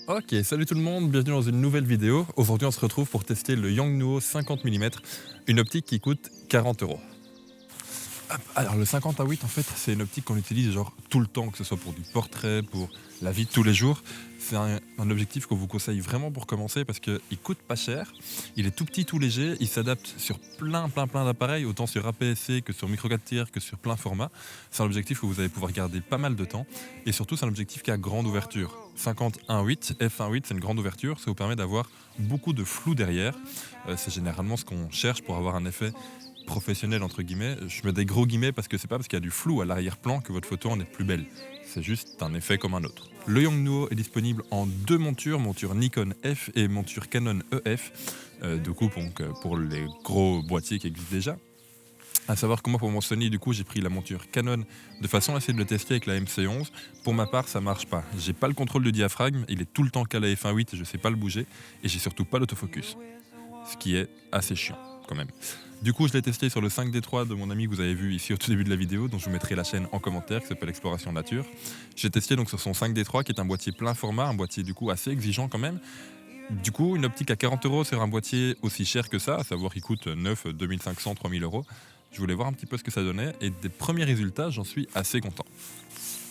Ok, salut tout le monde, bienvenue dans une nouvelle vidéo. Aujourd'hui on se retrouve pour tester le Yongnuo 50 mm, une optique qui coûte 40 €. Alors le 50 à 8 en fait c'est une optique qu'on utilise genre tout le temps, que ce soit pour du portrait, pour la vie de tous les jours. C'est un objectif qu'on vous conseille vraiment pour commencer parce qu'il coûte pas cher, il est tout petit, tout léger, il s'adapte sur plein d'appareils, autant sur APS-C que sur micro 4 tiers que sur plein format. C'est un objectif que vous allez pouvoir garder pas mal de temps et surtout c'est un objectif qui a grande ouverture. 50 1.8, f1.8 c'est une grande ouverture, ça vous permet d'avoir beaucoup de flou derrière. C'est généralement ce qu'on cherche pour avoir un effet professionnel entre guillemets. Je mets des gros guillemets parce que c'est pas parce qu'il y a du flou à l'arrière-plan que votre photo en est plus belle. C'est juste un effet comme un autre. Le Yongnuo est disponible en deux montures, monture Nikon F et monture Canon EF. De coup, donc, pour les gros boîtiers qui existent déjà. À savoir que moi, pour mon Sony, du coup, j'ai pris la monture Canon de façon à essayer de le tester avec la MC11. Pour ma part, ça marche pas. J'ai pas le contrôle du diaphragme, il est tout le temps qu'à la f1.8 et je sais pas le bouger. Et j'ai surtout pas l'autofocus. Ce qui est assez chiant quand même. Du coup, je l'ai testé sur le 5D3 de mon ami que vous avez vu ici au tout début de la vidéo, dont je vous mettrai la chaîne en commentaire, qui s'appelle Exploration Nature. J'ai testé donc sur son 5D3, qui est un boîtier plein format, un boîtier du coup assez exigeant quand même. Du coup, une optique à 40 € sur un boîtier aussi cher que ça, à savoir qu'il coûte 9, 2500, 3000 €. Je voulais voir un petit peu ce que ça donnait, et des premiers résultats, j'en suis assez content.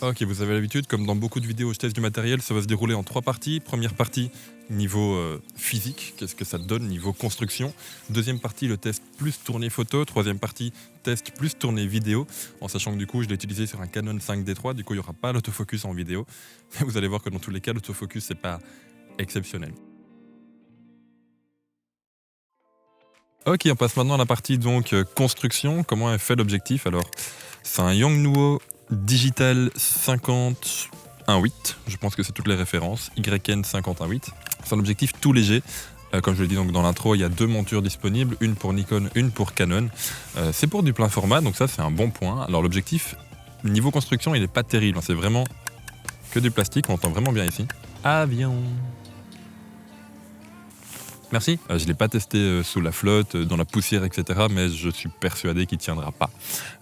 Ok, vous avez l'habitude, comme dans beaucoup de vidéos où je teste du matériel, ça va se dérouler en trois parties. Première partie, niveau physique, qu'est-ce que ça donne, niveau construction. Deuxième partie, le test plus tourné photo. Troisième partie, test plus tourné vidéo. En sachant que du coup, je l'ai utilisé sur un Canon 5D3, du coup, il n'y aura pas l'autofocus en vidéo. Mais vous allez voir que dans tous les cas, l'autofocus, c'est pas exceptionnel. Ok, on passe maintenant à la partie donc construction. Comment est fait l'objectif? Alors, c'est un Yongnuo Digital 50 1.8. Je pense que c'est toutes les références. YN 50 1.8. C'est un objectif tout léger. Comme je l'ai dit donc dans l'intro, il y a deux montures disponibles, une pour Nikon, une pour Canon. C'est pour du plein format, donc ça c'est un bon point. Alors l'objectif, niveau construction, il n'est pas terrible. C'est vraiment que du plastique, on entend vraiment bien ici. Avion. Merci. Je ne l'ai pas testé sous la flotte, dans la poussière, etc. Mais je suis persuadé qu'il ne tiendra pas.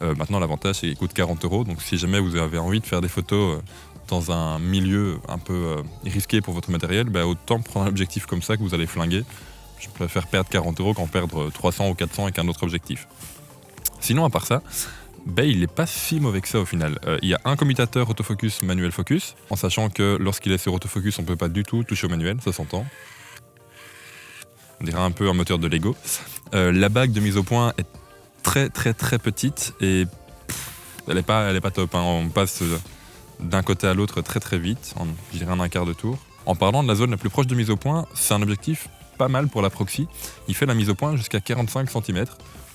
Maintenant, l'avantage, c'est qu'il coûte 40 €. Donc, si jamais vous avez envie de faire des photos dans un milieu un peu risqué pour votre matériel, bah, autant prendre un objectif comme ça que vous allez flinguer. Je préfère perdre 40 € qu'en perdre 300 ou 400 avec un autre objectif. Sinon, à part ça, bah, il n'est pas si mauvais que ça au final. Il y a un commutateur autofocus manuel focus, en sachant que lorsqu'il est sur autofocus, on ne peut pas du tout toucher au manuel, ça s'entend. On dirait un peu un moteur de Lego. La bague de mise au point est très petite et elle est pas top. Hein. On passe d'un côté à l'autre très vite, en je dirais un quart de tour. En parlant de la zone la plus proche de mise au point, c'est un objectif pas mal pour la proxy. Il fait la mise au point jusqu'à 45 cm.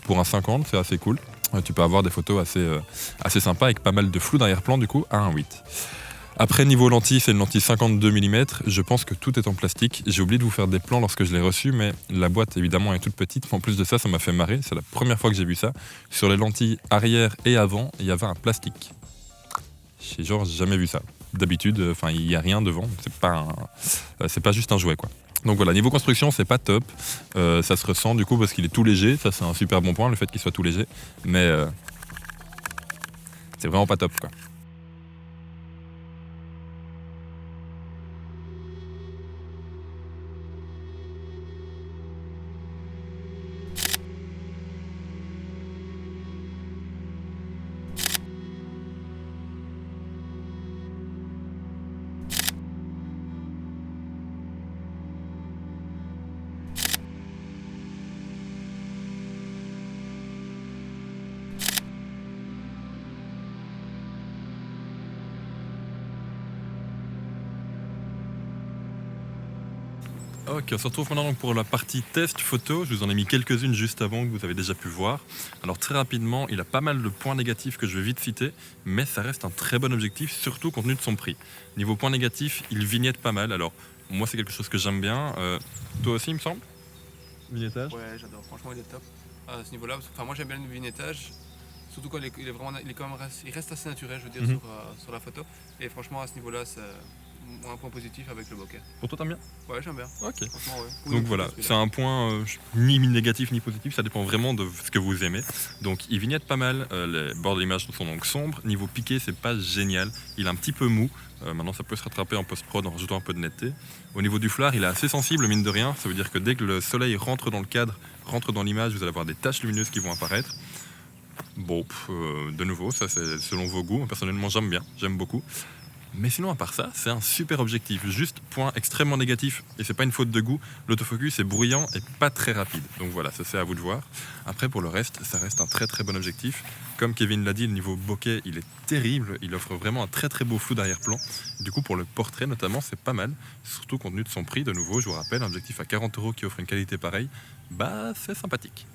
Pour un 50, c'est assez cool. Tu peux avoir des photos assez sympas avec pas mal de flou d'arrière-plan du coup à 1.8. Après, niveau lentille, c'est une lentille 52 mm. Je pense que tout est en plastique. J'ai oublié de vous faire des plans lorsque je l'ai reçu, mais la boîte, évidemment, est toute petite. En plus de ça, ça m'a fait marrer. C'est la première fois que j'ai vu ça. Sur les lentilles arrière et avant, il y avait un plastique. J'ai jamais vu ça. D'habitude, il n'y a rien devant. C'est pas juste un jouet, quoi. Donc voilà, niveau construction, c'est pas top. Ça se ressent du coup parce qu'il est tout léger. Ça, c'est un super bon point, le fait qu'il soit tout léger. Mais c'est vraiment pas top, quoi. Ok, on se retrouve maintenant donc pour la partie test photo. Je vous en ai mis quelques-unes juste avant que vous avez déjà pu voir. Alors très rapidement, il a pas mal de points négatifs que je vais vite citer, mais ça reste un très bon objectif, surtout compte tenu de son prix. Niveau points négatifs, il vignette pas mal. Alors moi c'est quelque chose que j'aime bien. Toi aussi il me semble? Vignettage? Ouais, j'adore, franchement il est top à ce niveau-là. Enfin, moi j'aime bien le vignettage, surtout quand il est vraiment, il est quand même, il reste assez naturel, je veux dire, sur la photo. Et franchement à ce niveau-là, un point positif avec le bokeh. Pour toi, t'aimes bien? Ouais, j'aime bien. Ok. Franchement, ouais. Oui, Donc oui, voilà, celui-là. c'est un point ni négatif ni positif, ça dépend vraiment de ce que vous aimez. Donc il vignette pas mal, les bords de l'image sont donc sombres. Niveau piqué, c'est pas génial, il est un petit peu mou. Maintenant, ça peut se rattraper en post-prod en rajoutant un peu de netteté. Au niveau du flare, il est assez sensible, mine de rien. Ça veut dire que dès que le soleil rentre dans le cadre, rentre dans l'image, vous allez avoir des taches lumineuses qui vont apparaître. Bon, de nouveau, ça c'est selon vos goûts. Personnellement, j'aime beaucoup. Mais sinon, à part ça, c'est un super objectif. Juste point extrêmement négatif, et c'est pas une faute de goût, l'autofocus est bruyant et pas très rapide. Donc voilà, ça c'est à vous de voir. Après, pour le reste, ça reste un très très bon objectif. Comme Kevin l'a dit, le niveau bokeh, il est terrible. Il offre vraiment un très très beau flou d'arrière-plan. Du coup, pour le portrait notamment, c'est pas mal. Surtout compte tenu de son prix, de nouveau, je vous rappelle, un objectif à 40 € qui offre une qualité pareille, bah c'est sympathique.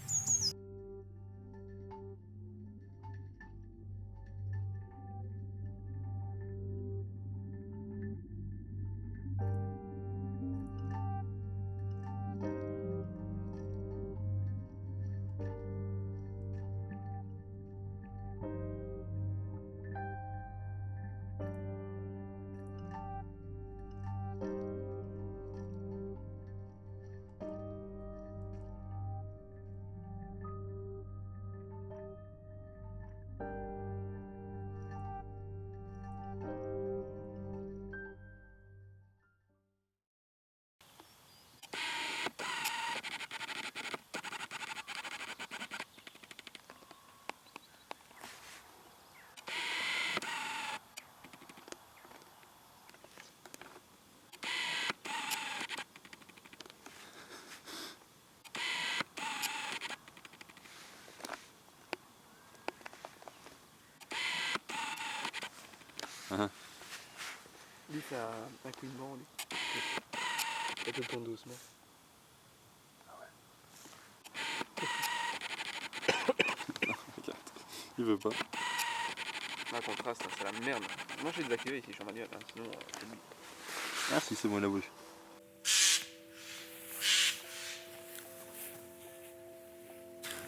Lui, c'est un couinement, lui. Et tu le tournes doucement. Il veut pas. Là, contraste, c'est la merde. Moi, j'ai désactivé ici, je suis en manuel. Hein. Sinon, c'est lui. Ah si, c'est bon, la bouche.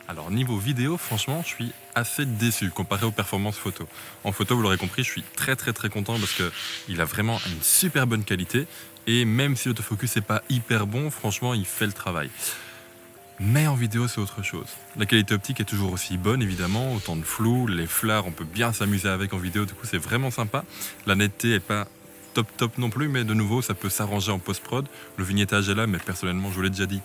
Alors niveau vidéo, franchement, je suis assez déçu comparé aux performances photo. En photo, vous l'aurez compris, je suis très content parce que il a vraiment une super bonne qualité et même si l'autofocus n'est pas hyper bon, franchement, il fait le travail. Mais en vidéo, c'est autre chose. La qualité optique est toujours aussi bonne, évidemment, autant de flou, les flards, on peut bien s'amuser avec en vidéo, du coup, c'est vraiment sympa. La netteté est pas top non plus, mais de nouveau, ça peut s'arranger en post-prod. Le vignettage est là, mais personnellement, je vous l'ai déjà dit,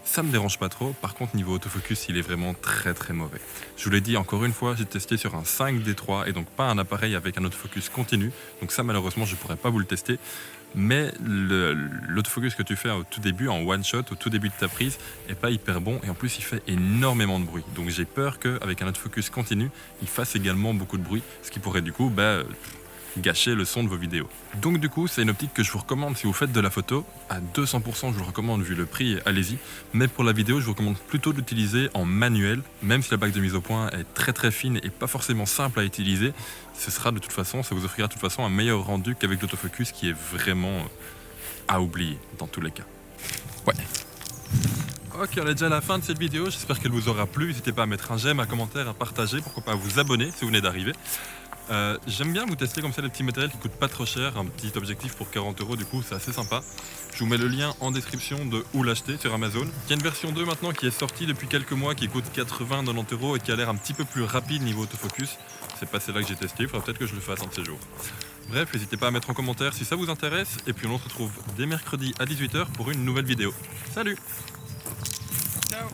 ça me dérange pas trop. Par contre, niveau autofocus, il est vraiment très mauvais. Je vous l'ai dit encore une fois, j'ai testé sur un 5D3 et donc pas un appareil avec un autofocus continu. Donc ça, malheureusement, je pourrais pas vous le tester. Mais l'autofocus que tu fais au tout début, en one shot, au tout début de ta prise, est pas hyper bon et en plus il fait énormément de bruit. Donc j'ai peur qu'avec un autofocus continu, il fasse également beaucoup de bruit, ce qui pourrait du coup gâcher le son de vos vidéos. Donc du coup, c'est une optique que je vous recommande si vous faites de la photo. À 200%, je vous recommande vu le prix, allez-y. Mais pour la vidéo, je vous recommande plutôt de l'utiliser en manuel, même si la bague de mise au point est très fine et pas forcément simple à utiliser. Ce sera de toute façon, ça vous offrira de toute façon un meilleur rendu qu'avec l'autofocus qui est vraiment à oublier dans tous les cas. Ouais. Ok, on est déjà à la fin de cette vidéo, j'espère qu'elle vous aura plu. N'hésitez pas à mettre un j'aime, un commentaire, à partager, pourquoi pas à vous abonner si vous venez d'arriver. J'aime bien vous tester comme ça des petits matériels qui coûtent pas trop cher, un petit objectif pour 40 € du coup c'est assez sympa. Je vous mets le lien en description de où l'acheter sur Amazon. Il y a une version 2 maintenant qui est sortie depuis quelques mois qui coûte 80-90 € et qui a l'air un petit peu plus rapide niveau autofocus. C'est pas celle-là que j'ai testé, il faudra peut-être que je le fasse un de ces jours. Bref, n'hésitez pas à mettre en commentaire si ça vous intéresse et puis on se retrouve dès mercredi à 18 h pour une nouvelle vidéo. Salut! Ciao.